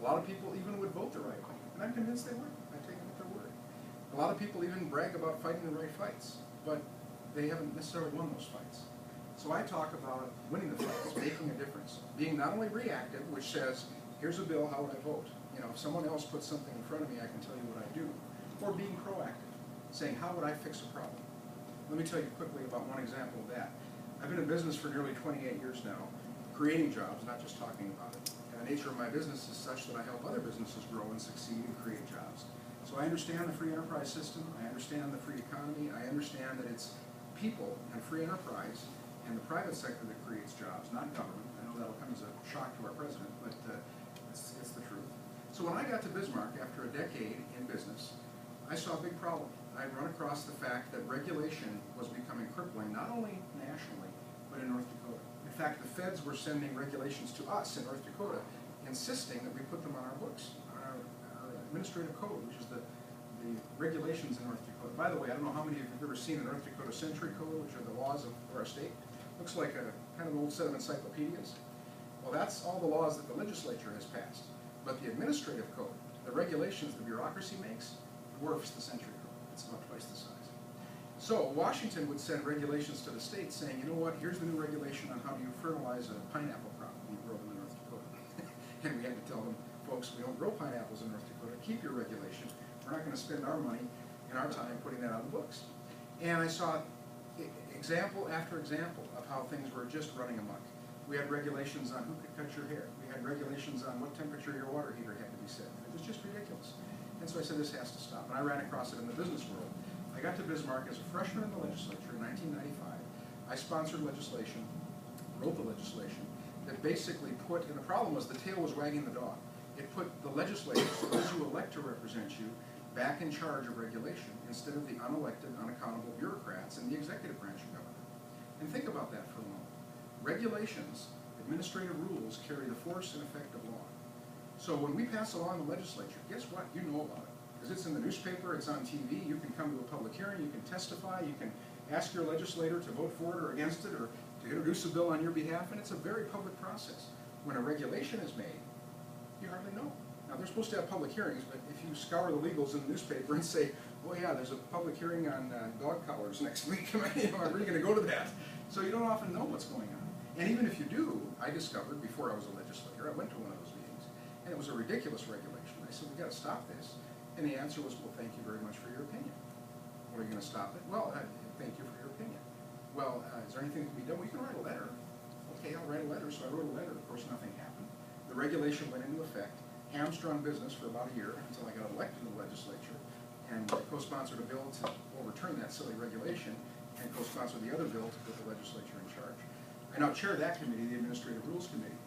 A lot of people even would vote the right way, and I'm convinced they would. I take them at their word. A lot of people even brag about fighting the right fights, but they haven't necessarily won those fights. So I talk about winning the fights, making a difference, being not only reactive, which says, here's a bill, how would I vote? You know, if someone else puts something in front of me, I can tell you what I do. Or being proactive, saying, how would I fix a problem? Let me tell you quickly about one example of that. I've been in business for nearly 28 years now, creating jobs, not just talking about it. And the nature of my business is such that I help other businesses grow and succeed and create jobs. So I understand the free enterprise system, I understand the free economy, I understand that it's people and free enterprise and the private sector that creates jobs, not government. I know that'll come as a shock to our president, but it's the truth. So when I got to Bismarck after a decade in business, I saw a big problem. I'd run across the fact that regulation was becoming crippling, not only nationally, but in North Dakota. In fact, the feds were sending regulations to us in North Dakota, insisting that we put them on our books, on our administrative code, which is the regulations in North Dakota. By the way, I don't know how many of you have ever seen the North Dakota Century Code, which are the laws of our state. Looks like a kind of an old set of encyclopedias. Well, that's all the laws that the legislature has passed. But the administrative code, the regulations the bureaucracy makes, dwarfs the Century Code. It's about twice the size. So Washington would send regulations to the state saying, you know what, here's the new regulation on how do you fertilize a pineapple crop when you grow them in North Dakota. And we had to tell them, folks, we don't grow pineapples in North Dakota. Keep your regulations. We're not going to spend our money and our time putting that on the books. And I saw example after example of how things were just running amok. We had regulations on who could cut your hair. We had regulations on what temperature your water heater had to be set. It was just ridiculous. And so I said, this has to stop. And I ran across it in the business world. I got to Bismarck as a freshman in the legislature in 1995. I sponsored legislation, wrote the legislation, that basically put, and the problem was the tail was wagging the dog. It put the legislators, those who elect to represent you, back in charge of regulation instead of the unelected, unaccountable bureaucrats in the executive branch of government. And think about that for a moment. Regulations, administrative rules, carry the force and effect of law. So when we pass along the legislature, guess what? You know about it. Because it's in the newspaper, it's on TV, you can come to a public hearing, you can testify, you can ask your legislator to vote for it or against it or to introduce a bill on your behalf, and it's a very public process. When a regulation is made, you hardly know. Now, they're supposed to have public hearings, but if you scour the legals in the newspaper and say, oh yeah, there's a public hearing on dog collars next week, are we going to go to that? So you don't often know what's going on. And even if you do, I discovered before I was a legislator, I went to one of those meetings, and it was a ridiculous regulation. I said, we've got to stop this. And the answer was, well, thank you very much for your opinion. What are you going to stop it? Well, thank you for your opinion. Well, is there anything that can be done? Well, you can write a letter. Okay, I'll write a letter. So I wrote a letter. Of course, nothing happened. The regulation went into effect, hamstrung business for about a year until I got elected to the legislature and co-sponsored a bill to overturn that silly regulation and co-sponsored the other bill to put the legislature in charge. I now chair that committee, the Administrative Rules Committee.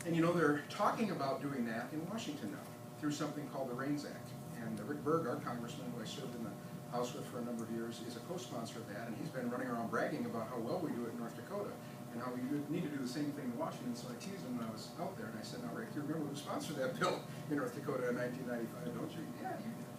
And you know, they're talking about doing that in Washington now through something called the REINS Act. And Rick Berg, our congressman, who I served in the House with for a number of years, is a co-sponsor of that, and he's been running around bragging about how well we do it in North Dakota and how we need to do the same thing in Washington. So I teased him when I was out there, and I said, now Rick, you remember who sponsored that bill in North Dakota in 1995, don't you? Yeah, you did.